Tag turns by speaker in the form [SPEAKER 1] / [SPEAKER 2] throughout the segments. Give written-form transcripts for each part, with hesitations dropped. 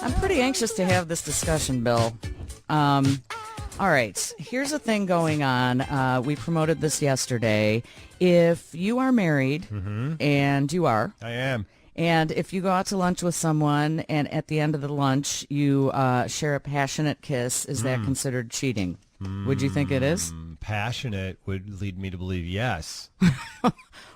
[SPEAKER 1] I'm pretty anxious to have this discussion, Bill. All right, here's a thing going on. We promoted this yesterday. If you are married, and you are.
[SPEAKER 2] I am.
[SPEAKER 1] And if you go out to lunch with someone and at the end of the lunch you share a passionate kiss, is that considered cheating? Would you think it is?
[SPEAKER 2] Passionate would lead me to believe yes.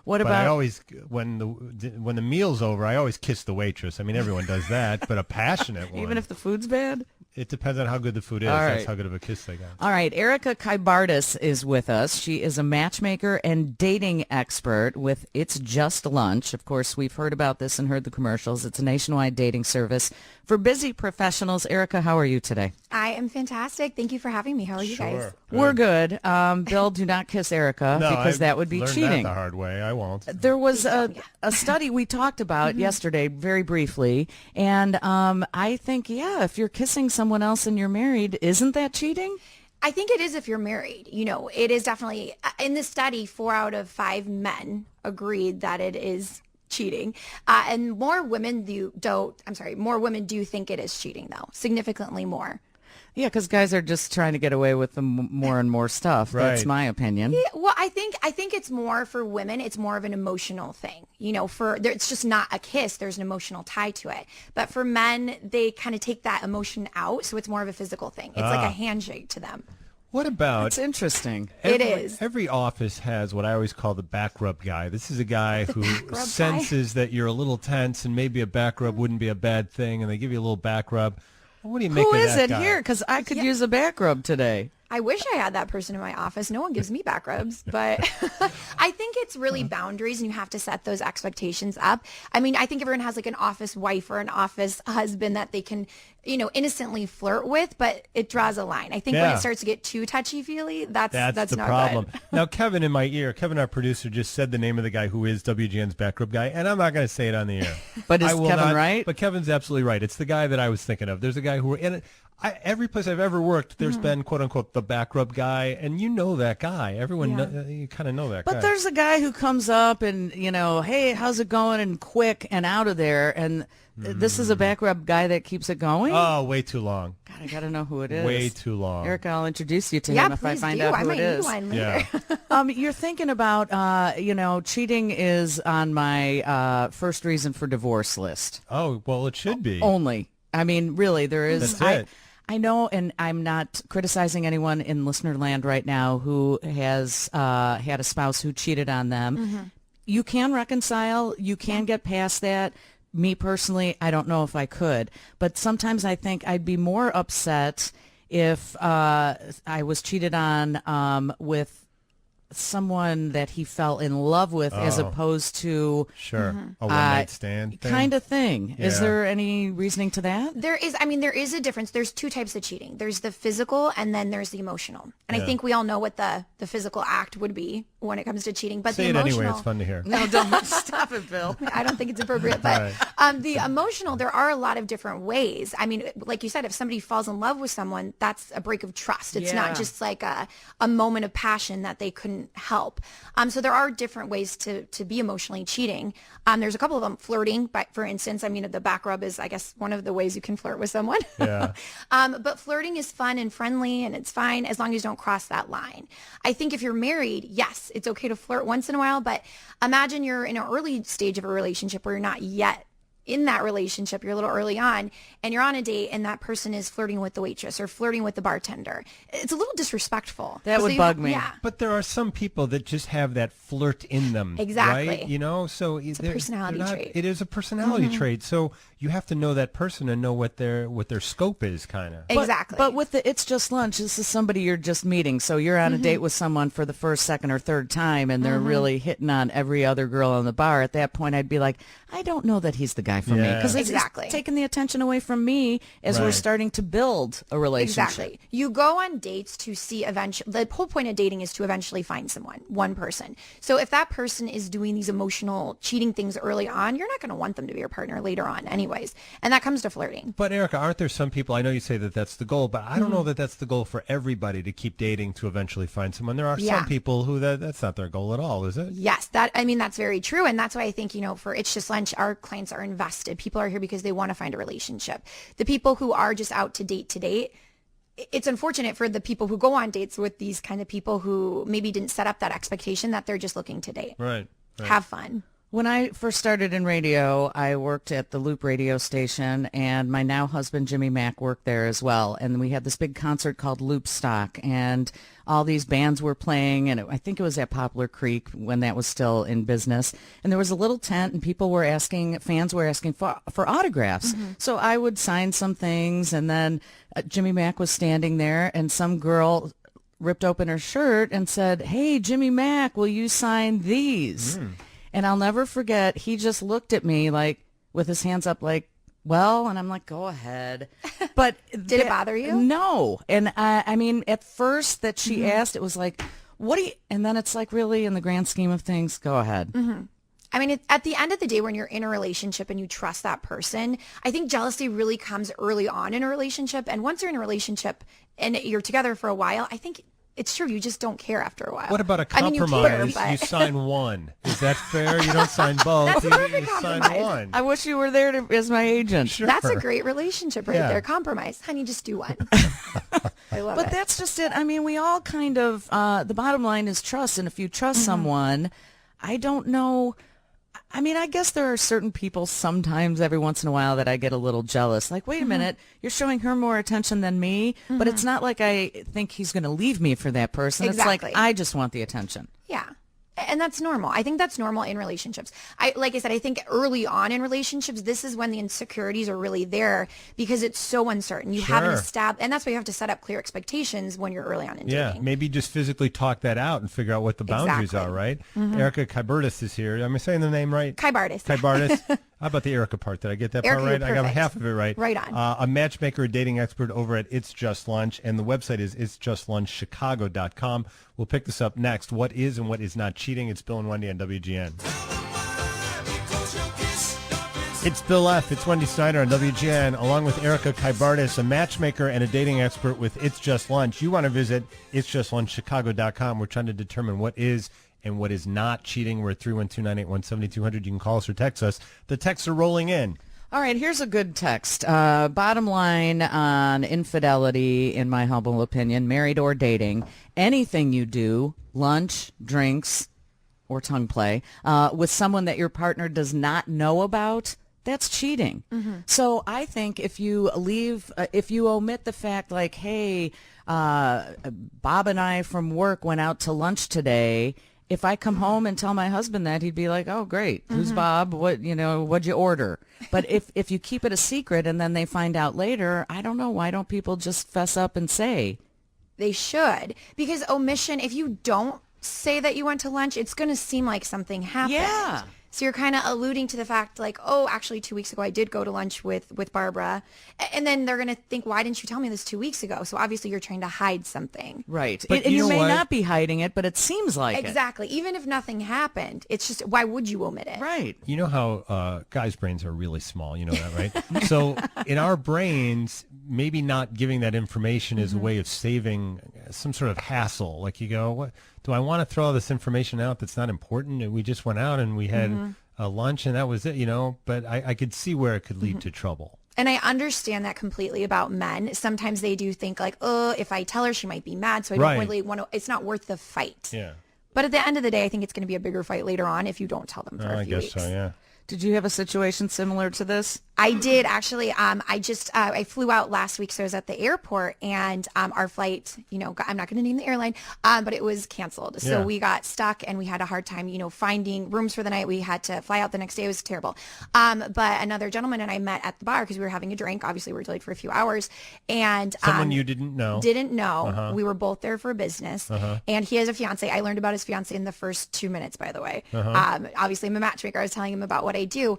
[SPEAKER 1] What
[SPEAKER 2] But
[SPEAKER 1] about...
[SPEAKER 2] I always, when the meal's over, I always kiss the waitress. I mean, everyone does that, but a passionate one.
[SPEAKER 1] Even if the food's bad?
[SPEAKER 2] It depends on how good the food is.
[SPEAKER 1] All
[SPEAKER 2] That's
[SPEAKER 1] right.
[SPEAKER 2] how good of a kiss they got.
[SPEAKER 1] All right, Erika Kybardis is with us. She is a matchmaker and dating expert with It's Just Lunch. Of course, we've heard about this and heard the commercials. It's a nationwide dating service for busy professionals. Erika, how are you today?
[SPEAKER 3] I am fantastic. Thank you for having me. How are you guys?
[SPEAKER 1] We're good. Bill, do not kiss Erika because that would be
[SPEAKER 2] learned
[SPEAKER 1] cheating.
[SPEAKER 2] That the hard way. I won't.
[SPEAKER 1] There was a study we talked about yesterday very briefly, and I think, if you're kissing someone else and you're married, isn't that cheating?
[SPEAKER 3] I think it is if you're married. You know, it is definitely, in this study, 4 out of 5 men agreed that it is cheating. And more women do think it is cheating, though, significantly more.
[SPEAKER 1] Yeah, because guys are just trying to get away with more and more stuff.
[SPEAKER 2] Right.
[SPEAKER 1] That's my opinion.
[SPEAKER 3] Yeah, well, I think it's more for women. It's more of an emotional thing. You know, it's just not a kiss. There's an emotional tie to it. But for men, they kind of take that emotion out, so it's more of a physical thing. It's like a handshake to them.
[SPEAKER 2] What about...
[SPEAKER 1] It's interesting.
[SPEAKER 3] It is.
[SPEAKER 2] Every office has what I always call the back rub guy. This is a guy who senses that you're a little tense and maybe a back rub wouldn't be a bad thing, and they give you a little back rub. What do you make
[SPEAKER 1] Who
[SPEAKER 2] of
[SPEAKER 1] is
[SPEAKER 2] that
[SPEAKER 1] it
[SPEAKER 2] guy?
[SPEAKER 1] here? Because I could use a back rub today.
[SPEAKER 3] I wish I had that person in my office. No one gives me back rubs, but I think it's really boundaries, and you have to set those expectations up. I mean, I think everyone has like an office wife or an office husband that they can, innocently flirt with, but it draws a line. I think when it starts to get too touchy-feely, that's
[SPEAKER 2] the
[SPEAKER 3] not
[SPEAKER 2] problem.
[SPEAKER 3] good.
[SPEAKER 2] Now, Kevin in my ear, Kevin, our producer, just said the name of the guy who is WGN's back rub guy, and I'm not going to say it on the air.
[SPEAKER 1] But is
[SPEAKER 2] I will
[SPEAKER 1] Kevin
[SPEAKER 2] not,
[SPEAKER 1] right?
[SPEAKER 2] But Kevin's absolutely right. It's the guy that I was thinking of. There's a guy who, every place I've ever worked, there's been, quote unquote, the back rub guy, and you know that guy. Everyone, you kind of know that guy.
[SPEAKER 1] But there's a guy who comes up and, hey, how's it going? And quick and out of there. And this is a back rub guy that keeps it going?
[SPEAKER 2] Oh, way too long.
[SPEAKER 1] God, I got to know who it is.
[SPEAKER 2] Way too long.
[SPEAKER 1] Erika, I'll introduce you to
[SPEAKER 3] Yeah,
[SPEAKER 1] him if I
[SPEAKER 3] please
[SPEAKER 1] find
[SPEAKER 3] do.
[SPEAKER 1] out
[SPEAKER 3] I
[SPEAKER 1] who
[SPEAKER 3] might
[SPEAKER 1] it
[SPEAKER 3] need
[SPEAKER 1] is.
[SPEAKER 3] one later.
[SPEAKER 2] Yeah.
[SPEAKER 1] You're thinking about, cheating is on my first reason for divorce list.
[SPEAKER 2] Oh, well, it should be.
[SPEAKER 1] Only. I mean, really, there is.
[SPEAKER 2] That's it.
[SPEAKER 1] I know, and I'm not criticizing anyone in listener land right now who has had a spouse who cheated on them. You can reconcile. You can get past that. Me personally, I don't know if I could. But sometimes I think I'd be more upset if I was cheated on with someone that he fell in love with as opposed to
[SPEAKER 2] Sure. A one-night stand thing.
[SPEAKER 1] kind of thing. Is
[SPEAKER 2] Yeah.
[SPEAKER 1] there any reasoning to that?
[SPEAKER 3] There is a difference. There's 2 types of cheating. There's the physical, and then there's the emotional. And I think we all know what the physical act would be when it comes to cheating. But
[SPEAKER 2] Say
[SPEAKER 3] the
[SPEAKER 2] it
[SPEAKER 3] emotional,
[SPEAKER 2] anyway. It's fun to hear.
[SPEAKER 1] No, don't stop it, Bill.
[SPEAKER 3] I don't think it's appropriate, but the emotional, there are a lot of different ways. I mean, like you said, if somebody falls in love with someone, that's a break of trust. It's
[SPEAKER 1] Yeah.
[SPEAKER 3] not just like a moment of passion that they couldn't help. So there are different ways to be emotionally cheating. There's a couple of them. Flirting, but for instance, I mean, the back rub is, I guess, one of the ways you can flirt with someone.
[SPEAKER 2] Yeah.
[SPEAKER 3] But flirting is fun and friendly, and it's fine as long as you don't cross that line. I think if you're married, yes, it's okay to flirt once in a while, but imagine you're in an early stage of a relationship where you're not yet in that relationship, you're a little early on, and you're on a date, and that person is flirting with the waitress or flirting with the bartender. It's a little disrespectful.
[SPEAKER 1] That would bug me.
[SPEAKER 3] Yeah.
[SPEAKER 2] But there are some people that just have that flirt in them.
[SPEAKER 3] Exactly.
[SPEAKER 2] Right? So
[SPEAKER 3] It's a personality trait.
[SPEAKER 2] It is a personality trait. So you have to know that person and know what their scope is, kind of.
[SPEAKER 3] Exactly.
[SPEAKER 1] But with the It's Just Lunch, this is somebody you're just meeting. So you're on a date with someone for the first, second, or third time, and they're really hitting on every other girl in the bar. At that point, I'd be like, I don't know that he's the guy for me.
[SPEAKER 2] Yeah.
[SPEAKER 1] Because it's
[SPEAKER 3] Exactly.
[SPEAKER 1] taking the attention away from me as we're
[SPEAKER 2] Right.
[SPEAKER 1] starting to build a relationship.
[SPEAKER 3] Exactly. You go on dates to see eventually, the whole point of dating is to eventually find someone, one person. So if that person is doing these emotional cheating things early on, you're not going to want them to be your partner later on anyways. And that comes to flirting.
[SPEAKER 2] But Erika, aren't there some people, I know you say that that's the goal, but I don't know that that's the goal for everybody to keep dating to eventually find someone. There are
[SPEAKER 3] Yeah.
[SPEAKER 2] some people who that's not their goal at all, is it?
[SPEAKER 3] Yes, that's very true. And that's why I think, for It's Just Lunch, our clients are invested invested. People are here because they want to find a relationship. The people who are just out to date, it's unfortunate for the people who go on dates with these kind of people who maybe didn't set up that expectation that they're just looking to date.
[SPEAKER 2] Right.
[SPEAKER 3] Have fun.
[SPEAKER 1] When I first started in radio, I worked at the Loop radio station, and my now husband, Jimmy Mack, worked there as well. And we had this big concert called Loop Stock, and all these bands were playing, and I think it was at Poplar Creek when that was still in business. And there was a little tent, and fans were asking for autographs. So I would sign some things, and then Jimmy Mack was standing there, and some girl ripped open her shirt and said, "Hey, Jimmy Mack, will you sign these?" And I'll never forget, he just looked at me like with his hands up like, well, and I'm like, go ahead. But
[SPEAKER 3] Did it bother you?
[SPEAKER 1] No. And I mean, at first that she asked, it was like, what do you, and then it's like, really, in the grand scheme of things, go ahead.
[SPEAKER 3] I mean, at the end of the day, when you're in a relationship and you trust that person, I think jealousy really comes early on in a relationship. And once you're in a relationship and you're together for a while, I think it's true. You just don't care after a while.
[SPEAKER 2] What about a compromise?
[SPEAKER 3] I mean, you care,
[SPEAKER 2] you sign one. Is that fair? You don't sign both.
[SPEAKER 3] That's a perfect
[SPEAKER 2] you sign
[SPEAKER 3] compromise.
[SPEAKER 2] one.
[SPEAKER 1] I wish you were there as my agent.
[SPEAKER 2] Sure.
[SPEAKER 3] That's a great relationship right
[SPEAKER 2] Yeah.
[SPEAKER 3] there. Compromise. Honey, just do one. I love
[SPEAKER 1] But
[SPEAKER 3] it.
[SPEAKER 1] that's just it. I mean, we all kind of, the bottom line is trust. And if you trust someone, I don't know. I mean, I guess there are certain people sometimes every once in a while that I get a little jealous. Like, wait a minute, you're showing her more attention than me. But it's not like I think he's going to leave me for that person.
[SPEAKER 3] Exactly.
[SPEAKER 1] It's like, I just want the attention.
[SPEAKER 3] Yeah. And that's normal. I think that's normal in relationships. Like I said, I think early on in relationships, this is when the insecurities are really there because it's so uncertain. You haven't
[SPEAKER 2] Sure.
[SPEAKER 3] established, and that's why you have to set up clear expectations when you're early on in
[SPEAKER 2] Yeah,
[SPEAKER 3] dating.
[SPEAKER 2] maybe just physically talk that out and figure out what the boundaries
[SPEAKER 3] Exactly.
[SPEAKER 2] are, right? Erika Kybertis is here. Am I saying the name right?
[SPEAKER 3] Kybartis.
[SPEAKER 2] Kybertis. How about the Erika part? Did I get that
[SPEAKER 3] Erika,
[SPEAKER 2] part right?
[SPEAKER 3] you're
[SPEAKER 2] I got
[SPEAKER 3] perfect.
[SPEAKER 2] half of it right.
[SPEAKER 3] Right on.
[SPEAKER 2] A matchmaker, a dating expert over at It's Just Lunch, and the website is itsjustlunchchicago.com. We'll pick this up next. What is and what is not cheating? It's Bill and Wendy on WGN. It's Bill F. It's Wendy Snyder on WGN, along with Erika Kybartis, a matchmaker and a dating expert with It's Just Lunch. You want to visit itsjustlunchchicago.com. We're trying to determine what is and what is not cheating. We're at 312-981-7200. You can call us or text us. The texts are rolling in.
[SPEAKER 1] All right, here's a good text. Bottom line on infidelity, in my humble opinion, married or dating, anything you do, lunch, drinks, or tongue play, with someone that your partner does not know about, that's cheating. So I think if you omit the fact like, hey, Bob and I from work went out to lunch today, if I come home and tell my husband that, he'd be like, "Oh, great. Who's Bob? What'd you order?" But if you keep it a secret and then they find out later, I don't know. Why don't people just fess up and say?
[SPEAKER 3] They should. Because omission, if you don't say that you went to lunch, it's going to seem like something happened.
[SPEAKER 1] Yeah.
[SPEAKER 3] So you're kind of alluding to the fact like, oh, actually 2 weeks ago I did go to lunch with Barbara. And then they're going to think, why didn't you tell me this 2 weeks ago? So obviously you're trying to hide something.
[SPEAKER 1] Right.
[SPEAKER 2] But
[SPEAKER 1] And
[SPEAKER 2] you
[SPEAKER 1] you
[SPEAKER 2] know
[SPEAKER 1] may
[SPEAKER 2] what?
[SPEAKER 1] not be hiding it, but it seems like
[SPEAKER 3] Exactly. Even if nothing happened, it's just, why would you omit it?
[SPEAKER 1] it. Right.
[SPEAKER 2] You know how guys' brains are really small. You know that, right? So in our brains, maybe not giving that information is a way of saving some sort of hassle. Like you go, what do I want to throw all this information out that's not important? And we just went out and we had a lunch and that was it, but I could see where it could lead to trouble.
[SPEAKER 3] And I understand that completely about men. Sometimes they do think like, oh, if I tell her, she might be mad. So I
[SPEAKER 2] Right.
[SPEAKER 3] don't really want to, it's not worth the fight.
[SPEAKER 2] Yeah.
[SPEAKER 3] But at the end of the day, I think it's going to be a bigger fight later on if you don't tell them for a
[SPEAKER 2] I
[SPEAKER 3] few
[SPEAKER 2] guess
[SPEAKER 3] weeks.
[SPEAKER 2] so, yeah.
[SPEAKER 1] Did you have a situation similar to this?
[SPEAKER 3] I did actually. I flew out last week, so I was at the airport, and our flight, I'm not going to name the airline, but it was canceled. So
[SPEAKER 2] Yeah.
[SPEAKER 3] we got stuck, and we had a hard time, finding rooms for the night. We had to fly out the next day. It was terrible. But another gentleman and I met at the bar because we were having a drink. Obviously, we were delayed for a few hours, and
[SPEAKER 2] Someone you didn't know.
[SPEAKER 3] didn't know. We were both there for business, and he has a fiance. I learned about his fiance in the first 2 minutes, by the way. Obviously, I'm a matchmaker. I was telling him about what I do.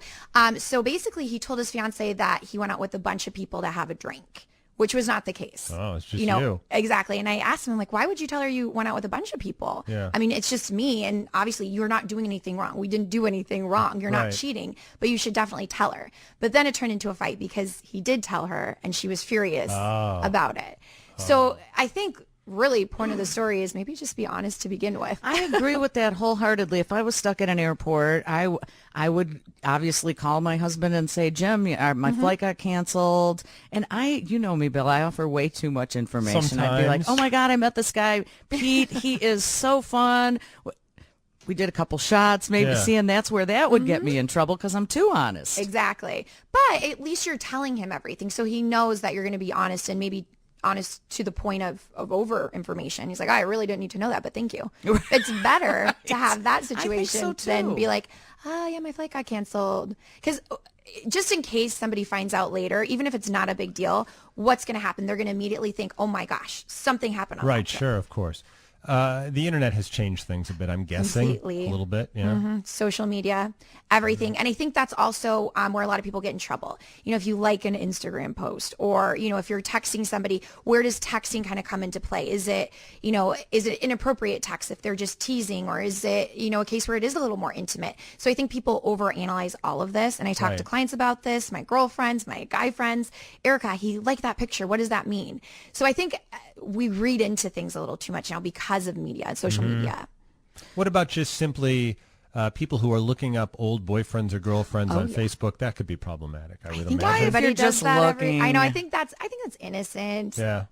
[SPEAKER 3] So basically, he told his fiance that he went out with a bunch of people to have a drink, which was not the case.
[SPEAKER 2] Oh, it's just you.
[SPEAKER 3] Exactly. And I asked him, like, why would you tell her you went out with a bunch of people?
[SPEAKER 2] Yeah.
[SPEAKER 3] I mean, it's just me, and obviously, you're not doing anything wrong. We didn't do anything wrong. You're
[SPEAKER 2] Right.
[SPEAKER 3] not cheating, but you should definitely tell her. But then it turned into a fight because he did tell her, and she was furious about it. So I think really point of the story is maybe just be honest to begin with.
[SPEAKER 1] I agree with that wholeheartedly. If I was stuck at an airport, I would obviously call my husband and say, Jim, my flight got canceled. And you know me, Bill, I offer way too much information. I'd be like, oh my God, I met this guy, Pete. He is so fun. We did a couple shots, maybe seeing that's where that would get me in trouble because I'm too honest.
[SPEAKER 3] Exactly. But at least you're telling him everything. So he knows that you're going to be honest and maybe honest to the point of over information. He's like, I really didn't need to know that, but thank you. It's better to have that situation than be like, oh yeah, my flight got canceled. Because just in case somebody finds out later, even if it's not a big deal, what's going to happen? They're going to immediately think, oh my gosh, something happened on that trip.
[SPEAKER 2] Sure, of course. The internet has changed things a bit, I'm guessing.
[SPEAKER 3] Completely.
[SPEAKER 2] A little bit, yeah.
[SPEAKER 3] Social media, everything. And I think that's also where a lot of people get in trouble. You know, if you like an Instagram post or, you know, if you're texting somebody, where does texting kind of come into play? Is it inappropriate text if they're just teasing, or is it, you know, a case where it is a little more intimate? So I think people overanalyze all of this. And I talk to clients about this, my girlfriends, my guy friends. Erika, he liked that picture. What does that mean? So I think we read into things a little too much now because of media and social media.
[SPEAKER 2] What about just simply people who are looking up old boyfriends or girlfriends on Facebook? That could be problematic, I would imagine.
[SPEAKER 3] Everybody
[SPEAKER 1] you're
[SPEAKER 3] does
[SPEAKER 1] just
[SPEAKER 3] that
[SPEAKER 1] looking.
[SPEAKER 3] I know. I think that's innocent.
[SPEAKER 2] Yeah.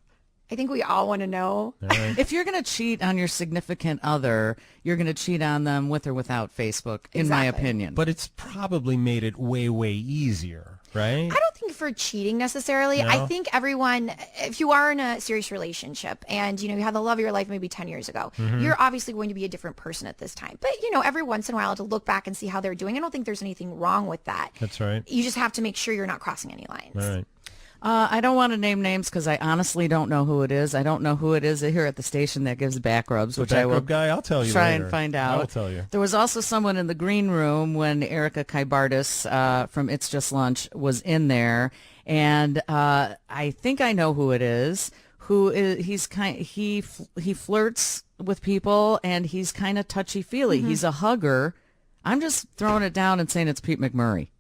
[SPEAKER 3] I think we all want to know.
[SPEAKER 2] Right.
[SPEAKER 1] If you're going to cheat on your significant other, you're going to cheat on them with or without Facebook, in my opinion.
[SPEAKER 2] But it's probably made it way, way easier, right?
[SPEAKER 3] I don't think for cheating necessarily.
[SPEAKER 2] No?
[SPEAKER 3] I think everyone, if you are in a serious relationship and, you know, you had the love of your life maybe 10 years ago, you're obviously going to be a different person at this time. But, you know, every once in a while to look back and see how they're doing, I don't think there's anything wrong with that.
[SPEAKER 2] That's right.
[SPEAKER 3] You just have to make sure you're not crossing any lines.
[SPEAKER 2] All right.
[SPEAKER 1] I don't want to name names because I honestly don't know who it is. I don't know who it is here at the station that gives back rubs, which I will
[SPEAKER 2] guy, I'll tell you
[SPEAKER 1] try
[SPEAKER 2] later.
[SPEAKER 1] and find out.
[SPEAKER 2] I will tell you.
[SPEAKER 1] There was also someone in the green room when Erika Kaibartis from It's Just Lunch was in there, and I think I know who it is. He flirts with people and he's kind of touchy feely. He's a hugger. I'm just throwing it down and saying it's Pete McMurray.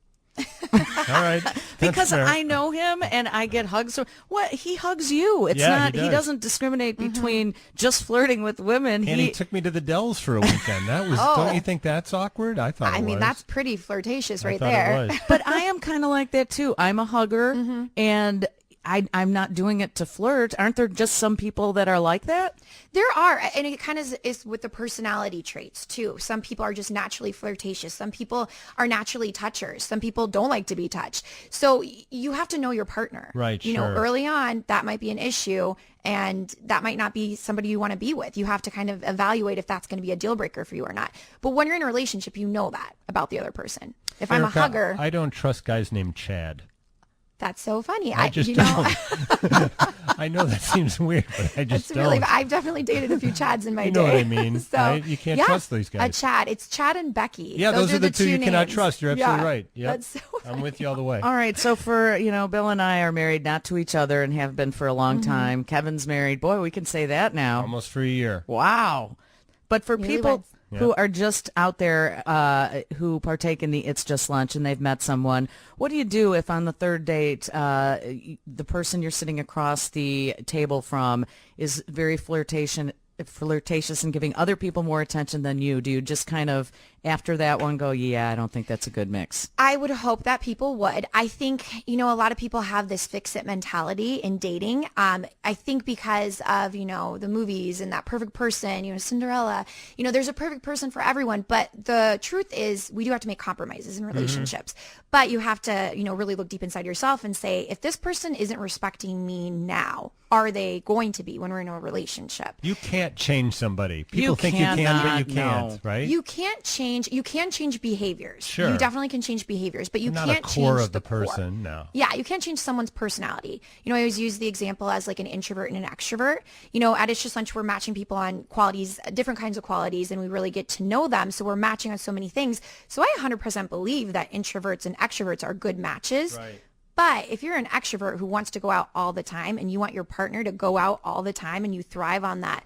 [SPEAKER 2] All right.
[SPEAKER 1] Because
[SPEAKER 2] fair.
[SPEAKER 1] I know him and I get hugs. So what? He hugs you. It's not. He doesn't discriminate between just flirting with women.
[SPEAKER 2] And he took me to the Dells for a weekend. That was. Don't you think that's awkward? I thought.
[SPEAKER 3] I mean,
[SPEAKER 2] was.
[SPEAKER 3] that's pretty flirtatious right
[SPEAKER 2] thought
[SPEAKER 3] there.
[SPEAKER 2] It was.
[SPEAKER 1] But I am kind of like that too. I'm a hugger, and I'm not doing it to flirt. Aren't there just some people that are like that?
[SPEAKER 3] There are, and it kind of is with the personality traits too. Some people are just naturally flirtatious. Some people are naturally touchers. Some people don't like to be touched. So you have to know your partner.
[SPEAKER 2] Right,
[SPEAKER 3] You know,
[SPEAKER 2] sure.
[SPEAKER 3] early on, that might be an issue, and that might not be somebody you want to be with. You have to kind of evaluate if that's going to be a deal breaker for you or not. But when you're in a relationship, you know that about the other person. If I'm a
[SPEAKER 2] Erika,
[SPEAKER 3] hugger,
[SPEAKER 2] I don't trust guys named Chad.
[SPEAKER 3] that's so funny.
[SPEAKER 2] I just don't. I know that seems weird, but I just don't.
[SPEAKER 3] I've definitely dated a few Chads in my day.
[SPEAKER 2] You know what I mean,
[SPEAKER 3] So,
[SPEAKER 2] right? You can't trust these guys.
[SPEAKER 3] A Chad. It's Chad and Becky.
[SPEAKER 2] Yeah, those are the two you cannot
[SPEAKER 3] names.
[SPEAKER 2] trust. You're absolutely right. Yep.
[SPEAKER 3] That's so funny.
[SPEAKER 2] I'm with you all the way.
[SPEAKER 1] All right. So Bill and I are married not to each other and have been for a long time. Kevin's married. Boy, we can say that now.
[SPEAKER 2] Almost for a year.
[SPEAKER 1] Wow. But for people
[SPEAKER 3] Newlyweds.
[SPEAKER 1] who are just out there who partake in the It's Just Lunch and they've met someone, what do you do if on the third date the person you're sitting across the table from is very flirtatious and giving other people more attention than you? Do you just kind of, after that one, go, yeah, I don't think that's a good mix?
[SPEAKER 3] I would hope that people would. I think, a lot of people have this fix-it mentality in dating. I think because of, the movies and that perfect person, Cinderella, there's a perfect person for everyone. But the truth is we do have to make compromises in relationships. But you have to, really look deep inside yourself and say, if this person isn't respecting me now, are they going to be when we're in a relationship?
[SPEAKER 2] You can't change somebody. People
[SPEAKER 1] You
[SPEAKER 2] think you can, but
[SPEAKER 1] cannot,
[SPEAKER 2] you can't,
[SPEAKER 1] no.
[SPEAKER 2] right?
[SPEAKER 3] You can change behaviors.
[SPEAKER 2] Sure.
[SPEAKER 3] You definitely can change behaviors, but you
[SPEAKER 2] Not
[SPEAKER 3] can't
[SPEAKER 2] a core
[SPEAKER 3] change
[SPEAKER 2] of the person, no.
[SPEAKER 3] Yeah, you can't change someone's personality. I always use the example as like an introvert and an extrovert. At It's Just Lunch, we're matching people on qualities, different kinds of qualities, and we really get to know them. So we're matching on so many things. So I 100% believe that introverts and extroverts are good matches.
[SPEAKER 2] Right.
[SPEAKER 3] But if you're an extrovert who wants to go out all the time and you want your partner to go out all the time and you thrive on that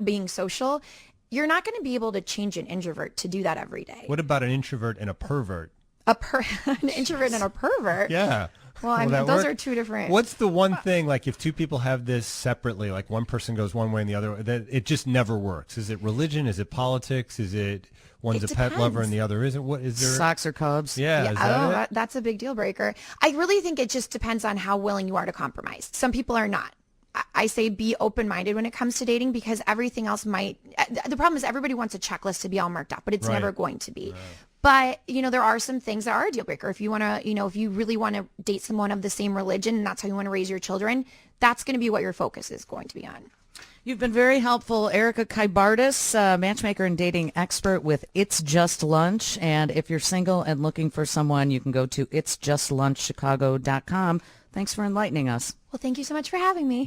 [SPEAKER 3] being social, you're not going to be able to change an introvert to do that every day.
[SPEAKER 2] What about an introvert and a pervert?
[SPEAKER 3] An introvert and a pervert?
[SPEAKER 2] Yeah.
[SPEAKER 3] Well, I
[SPEAKER 2] Will
[SPEAKER 3] mean,
[SPEAKER 2] that
[SPEAKER 3] those
[SPEAKER 2] work?
[SPEAKER 3] are two different.
[SPEAKER 2] What's the one thing, like if two people have this separately, like one person goes one way and the other, that it just never works? Is it religion? Is it politics? Is it one's
[SPEAKER 3] It
[SPEAKER 2] a pet lover and
[SPEAKER 3] depends.
[SPEAKER 2] the other isn't? What is there?
[SPEAKER 1] Sox or Cubs?
[SPEAKER 2] Yeah, is that it?
[SPEAKER 3] That's a big deal breaker. I really think it just depends on how willing you are to compromise. Some people are not. I say be open-minded when it comes to dating because everything else might. The problem is everybody wants a checklist to be all marked up, but it's
[SPEAKER 2] Right.
[SPEAKER 3] never going to be. But, there are some things that are a deal breaker. If you want to, if you really want to date someone of the same religion and that's how you want to raise your children, that's going to be what your focus is going to be on.
[SPEAKER 1] You've been very helpful, Erika Kybardis, matchmaker and dating expert with It's Just Lunch. And if you're single and looking for someone, you can go to itsjustlunchchicago.com. Thanks for enlightening us.
[SPEAKER 3] Well, thank you so much for having me.